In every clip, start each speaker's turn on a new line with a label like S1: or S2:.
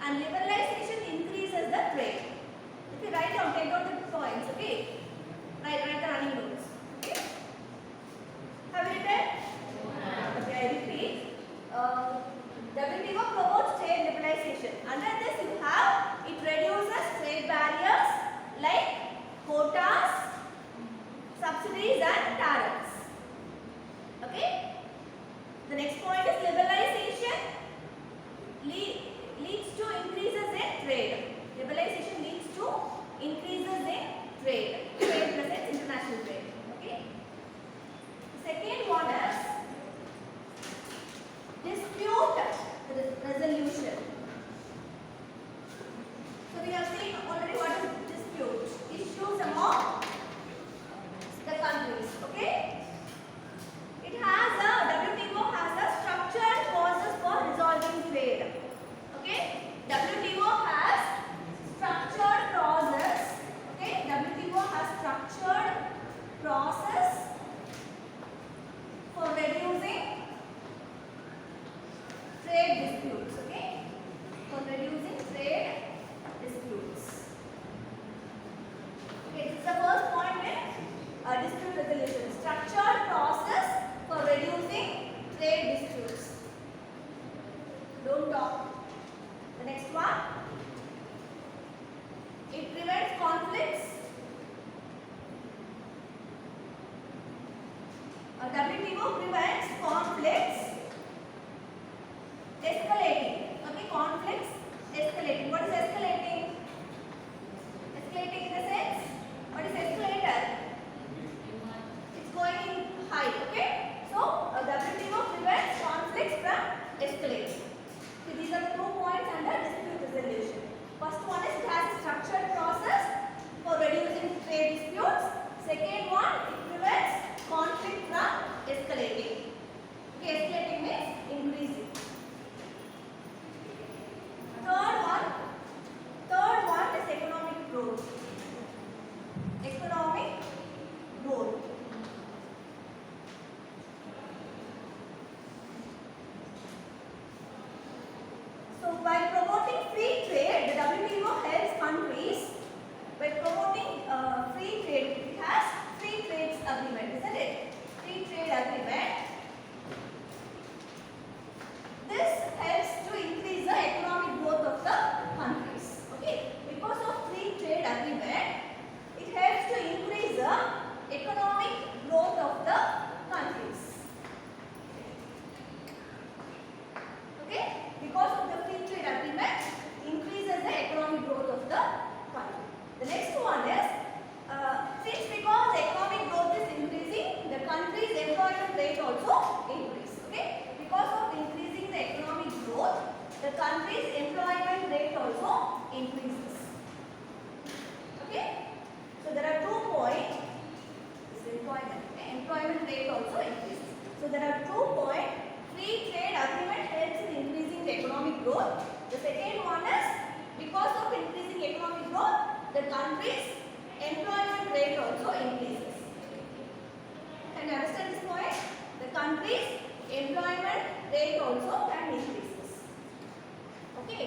S1: and liberalization increases the trade. Okay, write down, take down the points. Okay, write the running notes. Okay, have you written? Okay, I repeat. WTO promotes trade liberalization. Under this, you have it reduces trade barriers like quotas, subsidies, and tariffs. Okay. The next point is liberalization leads to increases in trade. Liberalization leads to increases in trade. Trade presents international trade. Okay. The second one is dispute resolution. So we have seen already what is dispute. Issues among the countries. Okay. It has WTO has a structured process for resolving trade. Okay. WTO has structured process. Okay. WTO has structured process for reducing trade disputes. Okay. For reducing trade disputes. Okay. This is the first point in dispute resolution. Structured process for reducing trade disputes. Don't talk. The next one. It prevents conflicts. WTO prevents conflicts escalating. Okay, conflicts escalating. What is escalating? Escalating in the sense, what is escalator? It's going high. Okay. So WTO prevents conflicts from escalating. So these are the 2 points under dispute resolution. First one is it has a structured process for reducing trade disputes. Second one, it prevents conflict from escalating. Okay, escalating means increasing. Third one is economic growth. Economic growth. So by promoting free trade, the WTO helps countries by promoting free trade. It has free trade agreement, isn't it? Free trade agreement. This helps to increase the economic growth of the countries. Okay, because of free trade agreement, it helps to increase the economic growth of the countries. Okay, because of the free trade agreement, increases the economic growth of the country. The next one is since because the economic growth is increasing, the country's employment rate also increase. Okay, because of increasing the economic growth, the country's employment rate also increases. Okay, so there are 2 points. This is employment. Okay? Employment rate also increases. So there are 2 points. Free trade agreement helps in increasing the economic growth. The second one is because of increasing economic growth, the country's employment rate also increases. Can you understand this point? The country's employment rate also can increases. Okay.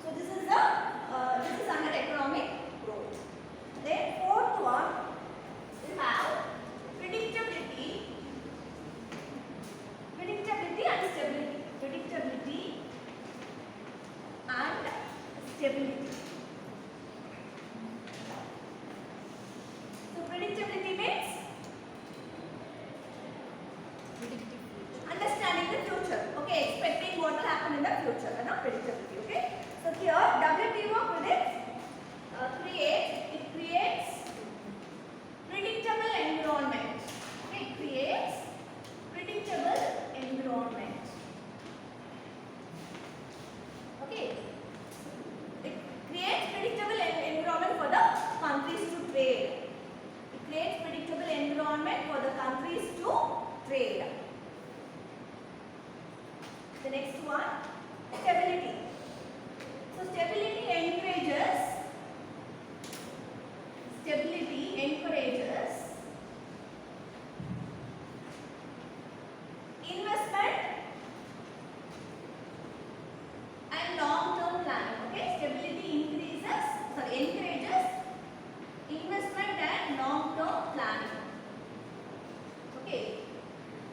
S1: So this is under economic growth. Then fourth one, we have predictability and stability. Predictability and stability. So predictability means understanding the future. Okay, expecting what will happen in the future. Predictability. Okay. So here WTO creates predictable environment. Okay, it creates predictable environment. Okay, it creates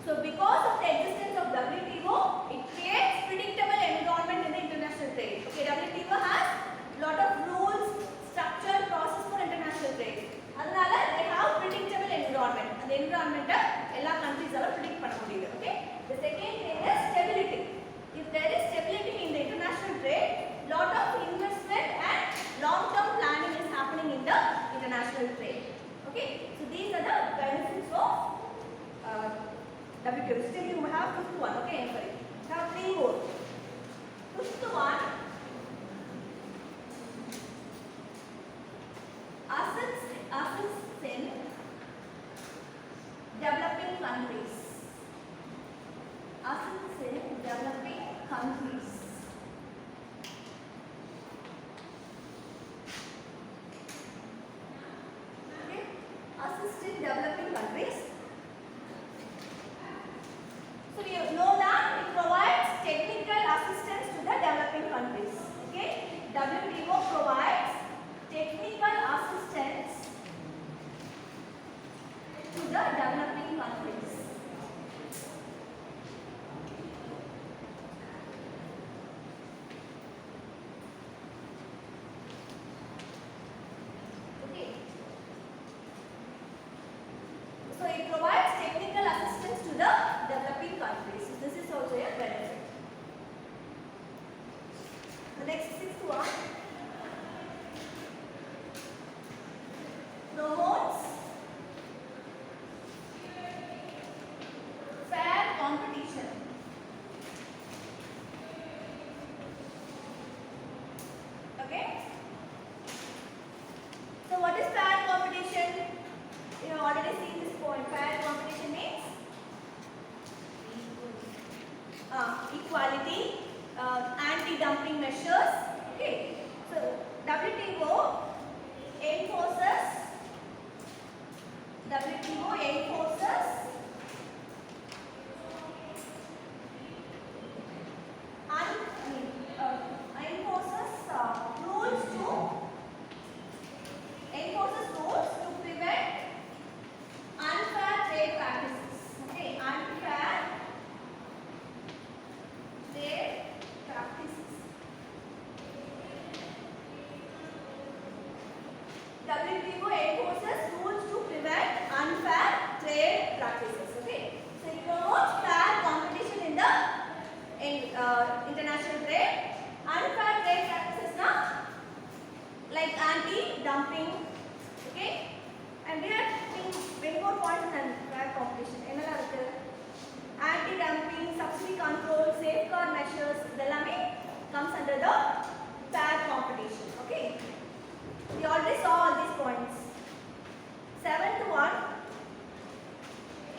S1: So because of the existence of WTO, it creates predictable environment in the international trade. Okay, WTO has lot of rules, structure, process for international trade. அதனால they have predictable environment. அந்த environment எல்லா countries ஆல predict பண்ண முடியுது. Okay. The second thing is stability. If there is stability in the international trade, lot of investment and long-term planning is happening in the international trade. Okay. So these are the benefits of WTO. Still you have fifth one. Okay. Sorry. Now three more. Fifth one. Assets in developing countries. Assets in developing countries. Okay, assets in developing countries. So we know that it provides technical assistance to the developing countries. Okay, WTO provides technical assistance to the developing countries. Okay. So it provides technical assistance to the developing countries. So this is also a benefit. The next sixth one. Promotes fair competition. Okay. So what is fair competition? You have already seen this point. Fair competition means equality, anti-dumping measures. Okay. So WTO enforces rules to prevent unfair trade practices. Okay, unfair trade practices. WTO enforces rules to prevent unfair trade practices. Okay, so it promotes fair competition in the international trade. Unfair trade practices now, like anti-dumping. Okay, and we are seeing very more points than fair competition. என்னெல்லாம் இருக்கு? Anti-dumping, subsidy control, safeguard measures, இதெல்லாமே comes under the fair competition. Okay. We already saw all these points. Seventh one,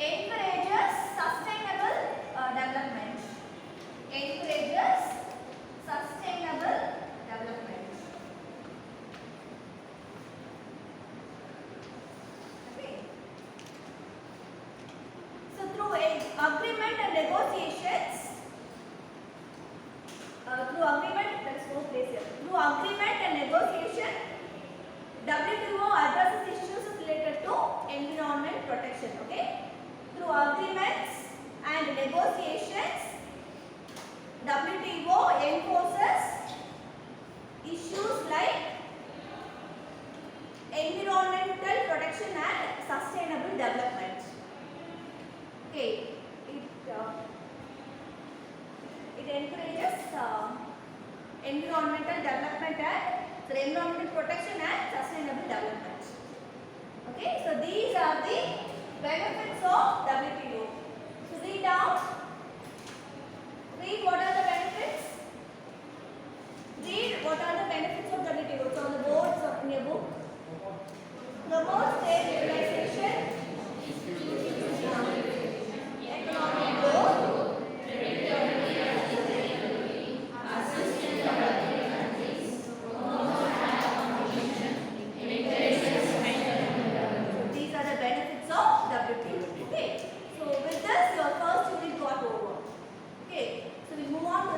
S1: encourages sustainable development. Encourages sustainable development. Okay. So through agreement and negotiations, through agreement, there is no place here. Through agreement and negotiation, WTO addresses issues related to environment protection. Okay, through agreements and negotiations, WTO enforces issues like environmental protection and sustainable development. Okay, it encourages environmental development and environmental protection and sustainable development. Okay, so these are the benefits of WTO. So read down. Read what are the benefits. Read what are the benefits of WTO. So on the boards in your book. Promotes trade liberalization, economic growth, WTO. Okay, so with this your first unit got over. Okay, so we move on to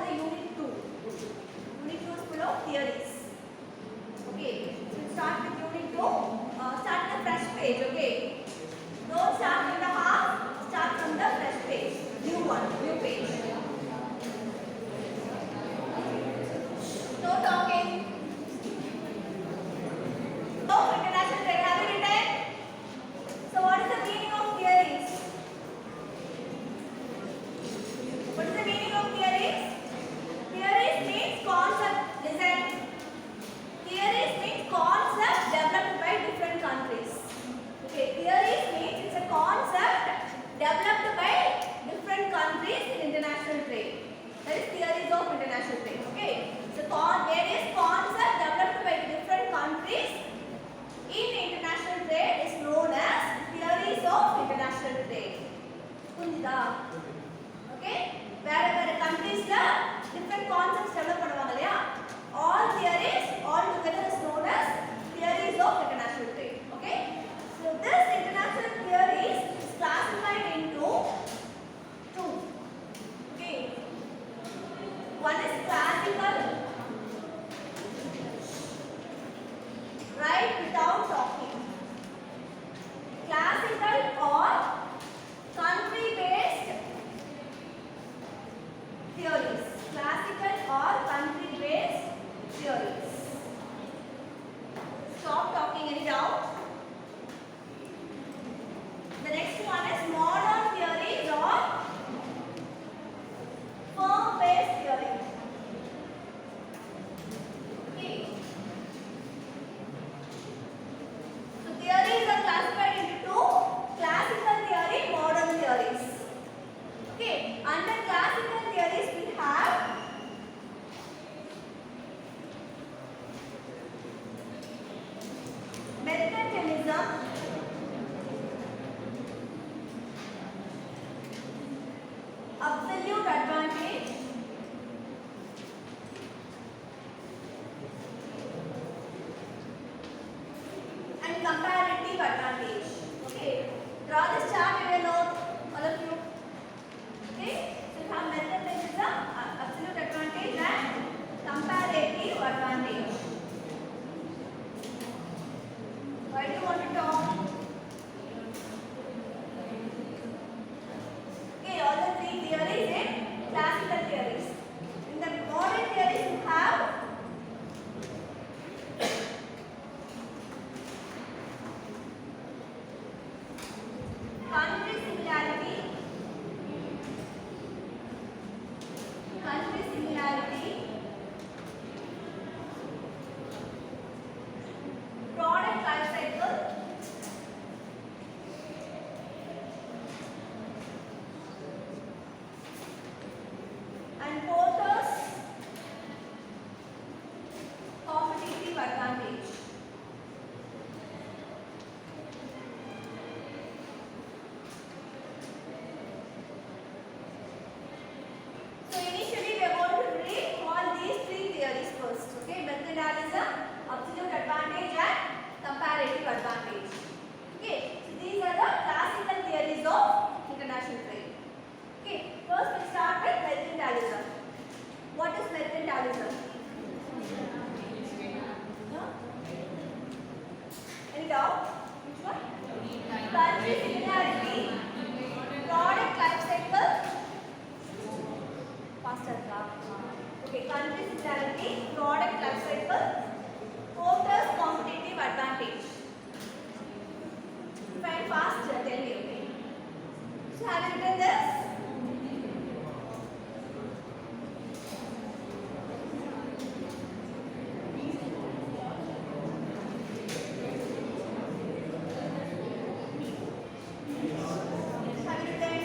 S1: advantage. Why do you want to talk? Okay, all the three theories in classical theories. In the modern theories, you have country similarity, product life cycle, and Porter's competitive advantage. So initially we are going to read all these three theories first. Okay, methodalism, absolute advantage and comparative advantage. Okay, so these are the classical theories of international trade. Okay, first we start with mercantilism. What is mercantilism? Huh? Any doubt? Which one? Country similarity, product life cycle. Faster. Okay, country similarity, product life cycle, Porter's competitive advantage. If I am fast, tell me, okay? So have you written this? Have you written?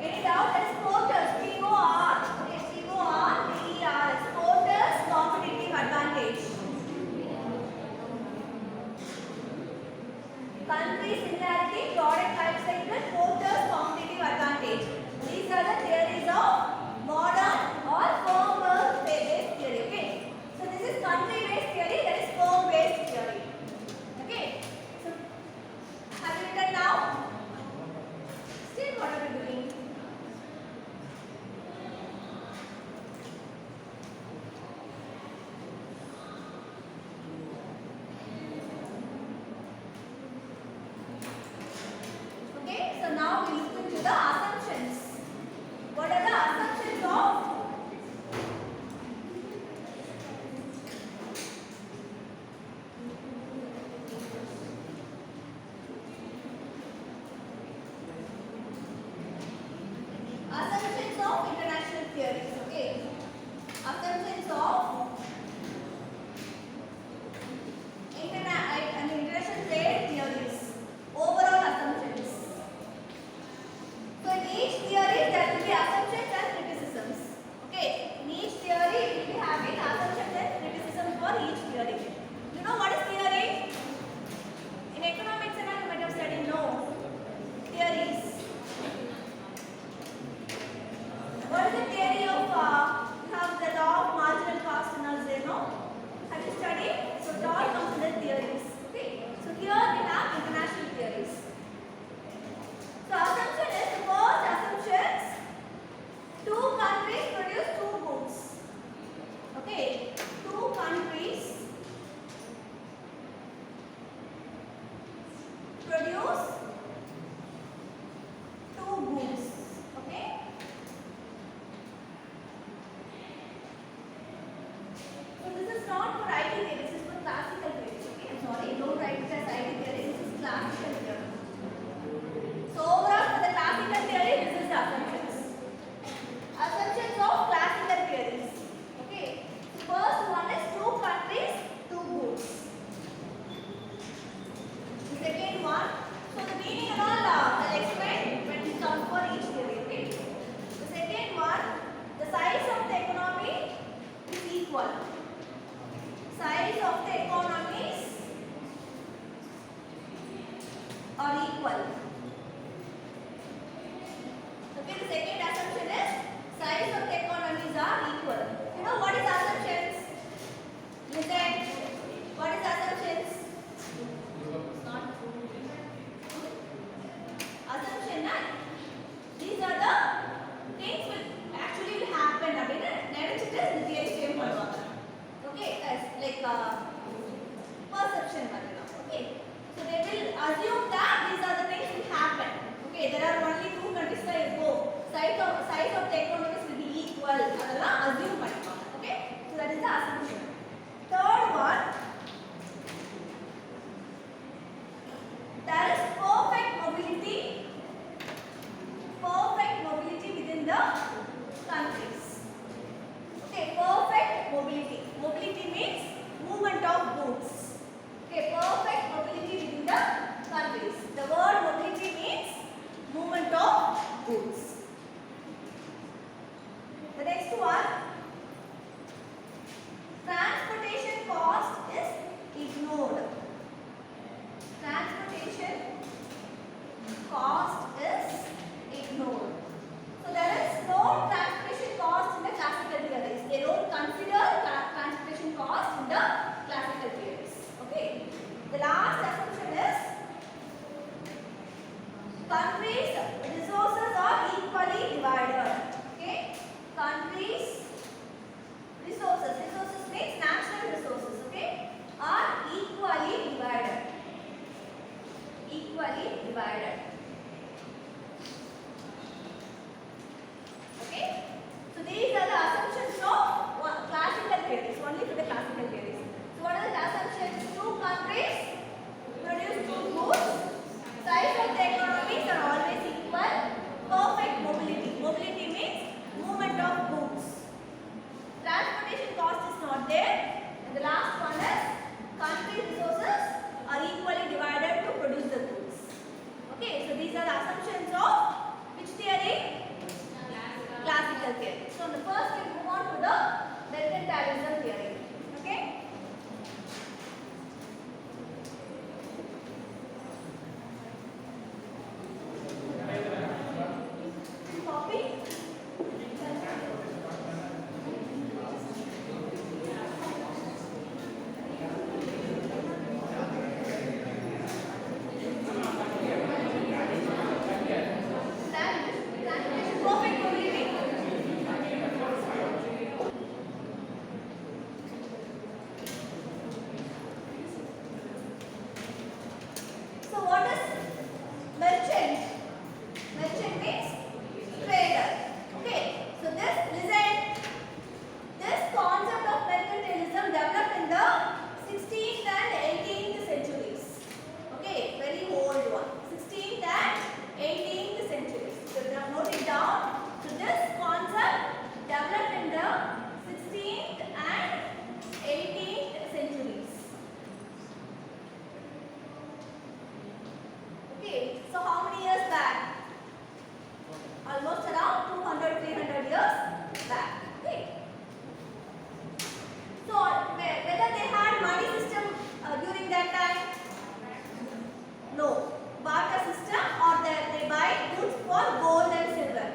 S1: Any doubt? That is Porter's, P-O-R. Okay, P-O-R-T-E-R. Porter's competitive advantage. Country similarity, product life cycle, Porter's competitive advantage. These are the theories of modern or firm-based theory. Okay. So this is country-based theory. That is firm-based theory. Okay. So have you written now? Still, what are we doing? Okay, so now we look into the assumptions. What are the assumptions of international theories? Okay, assumptions of international trade theories. Overall assumptions. So in each theory there will be assumptions and criticisms. Okay, in each theory we will be having assumptions and criticisms for each theory. You know what is theory? In economics and you might have studied theories. What is the theory of you have the law of market countries' resources are equally divided. Okay, countries' resources means national resources. Okay, are equally divided. Equally divided. Okay, so these are the assumptions of classical theories. Only for the classical theories. So what are the assumptions? Two countries produce two goods. Size of the economies are always equal. Perfect mobility. Mobility means movement of goods. Transportation cost is not there. And the last one is country resources are equally divided to produce the goods. Okay, so these are the assumptions of which theory? Classical theory. So the first we move on to the mercantilism theory. Okay. Copy. Perfect mobility. So what is merchant? Merchant means trader. Okay. So this concept of mercantilism developed in the 16th and 18th centuries. Okay, very old one. 16th and 18th centuries. So now note it down. So this concept developed in the 16th and 18th centuries. Okay, so how many years back? Almost around 200-300 years back. Okay. So whether they had money system during that time? No. Barter system, or they buy goods for gold and silver.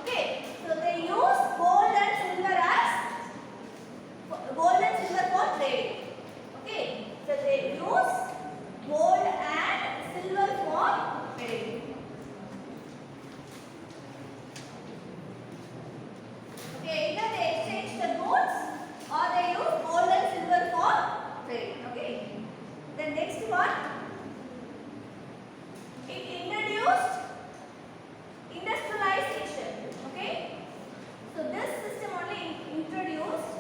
S1: Okay. So they use gold and silver for trade. Okay. So they use gold and silver for trade. Okay, either they exchange the goods or they use gold and silver for trade. Okay. The next one, it introduced industrialization. Okay. So this system only introduced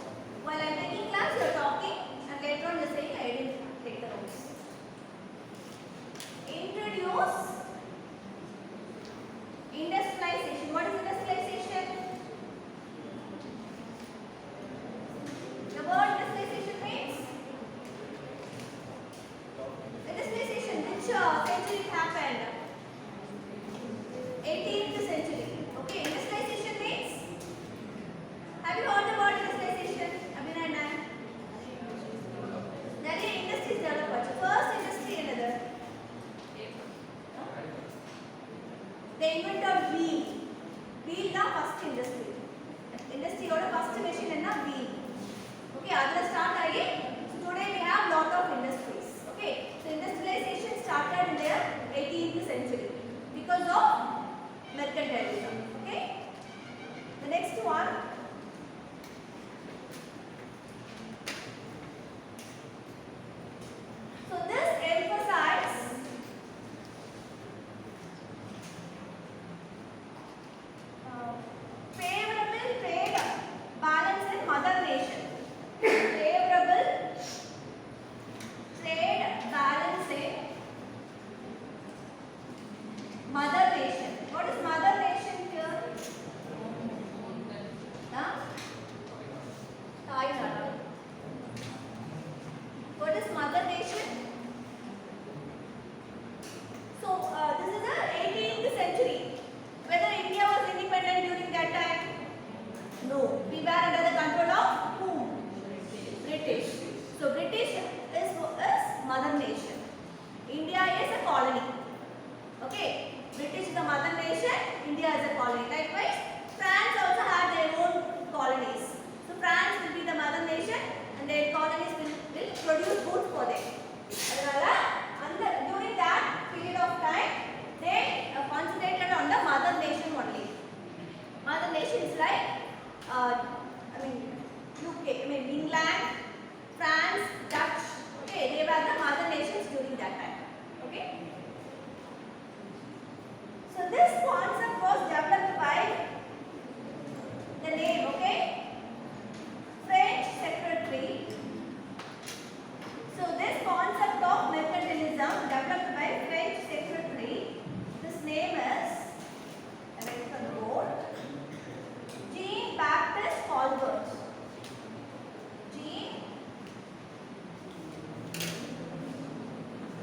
S1: while I am taking class. You are talking, and later on you are saying I didn't take the notes. Introduce industrialization. What is industrialization? The word industrialization means industrialization. Which century it happened? 18th century. Okay, industrialization means. Have you heard the word industrialization? Abhinay ma'am. Nariya industries develop achu. First industry another. They invented wheel. Wheel da first industry. Industry oda first machine enna wheel. Okay, adha start aagi. So today we have lot of industries. Okay, so industrialization started in the 18th century because of mercantilism. Okay, the next one. So this emphasizes favorable trade balance in mother nation. Favorable trade balance in mother nation. What is mother nation here? Thailand. What is mother nation? So this is the 18th century. Whether India was independent during that time? No. We were under the control of whom? British. So British is mother nation. India is a colony. Okay. British is the mother nation. India is a colony. Likewise, France also had their own colonies. So France will be the mother nation, and their colonies will produce goods for them. During that period of time, they this concept was developed by the name, okay? French secretary. So this concept of mercantilism developed by French secretary. This name is, I write for the board, Jean Baptiste Colbert. Jean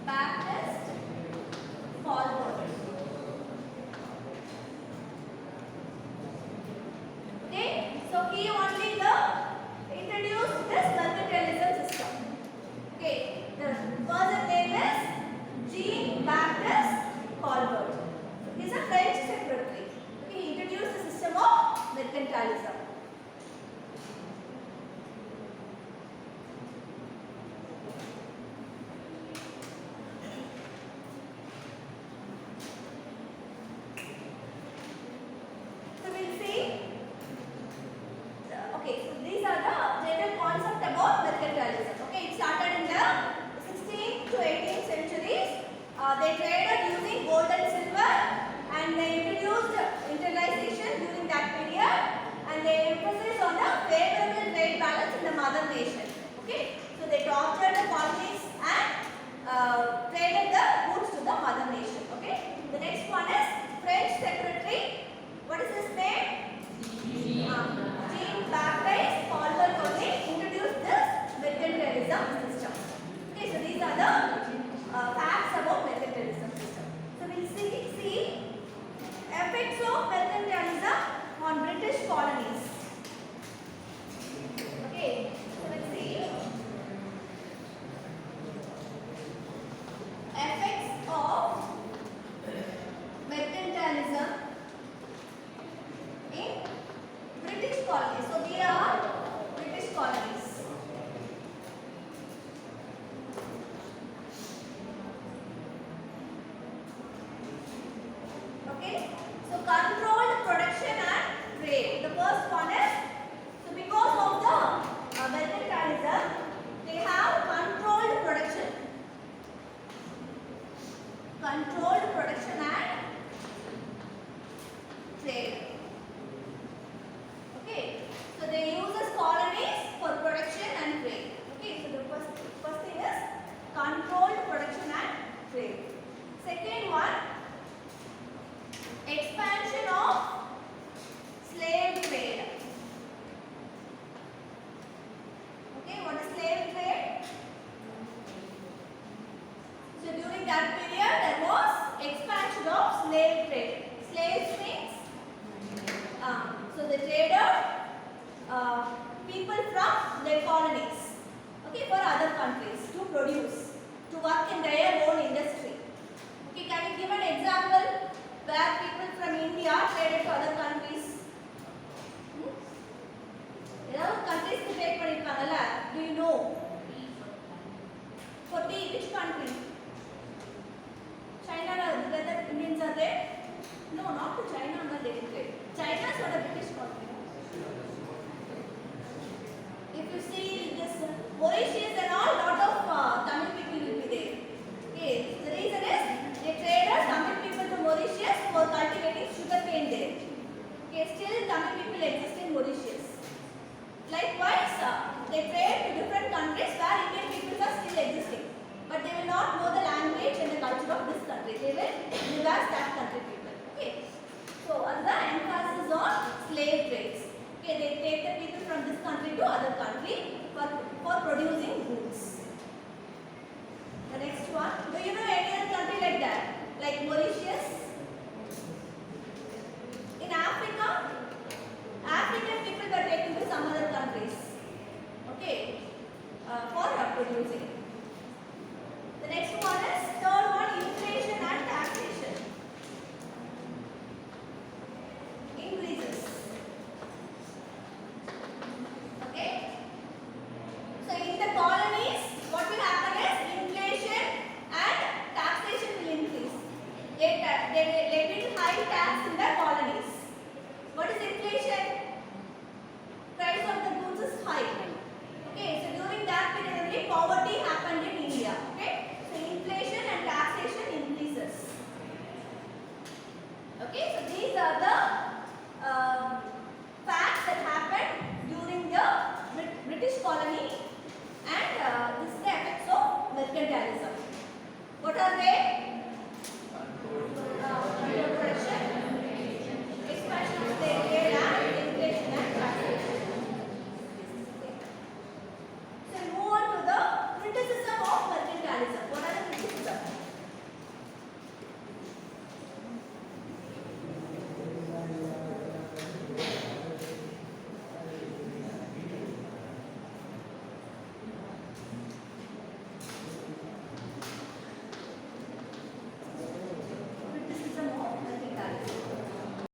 S1: Baptiste Colbert. Okay, so he only introduced this mercantilism system. Okay, the person name is Jean Baptiste Colbert. He is a French secretary. Okay, he introduced the system of mercantilism. So we'll see. Okay, so these are the general concept about mercantilism. Okay, it started in the 16th to 18th centuries. They traded using gold and silver, and they introduced internalization during that period, and they emphasized on the favorable trade balance in the mother nation. Okay, so they tortured the colonies and traded the goods to the mother nation. Okay, the next one is French secretary. What is his name? Jean Baptiste Colbert only introduced this mercantilism system. Okay, so these are the facts about mercantilism system. So we'll see effects of mercantilism on British colonies. Okay, so let's see effects of mercantilism in British colonies. So we are British colonies. Okay. So controlled production and trade. The first one is, so because of the mercantilism, they have controlled production. Controlled production and trade. Okay, so they use as colonies for production and trade. Okay, so the first thing is controlled production and trade. Second one, expansion of slave trade. Okay, what is slave trade? So during that period there was expansion of slave trade. Slaves means so they traded people from their colonies, okay, for other countries to produce, to work in their own industry. Okay, can you give an example where people from India traded to other countries? Countries to trade பண்ணிருக்காங்கல, do you know? For tea, which country? China, whether Indians are there? No, not to China, not they didn't trade. China is not a British colony. If you see this Mauritius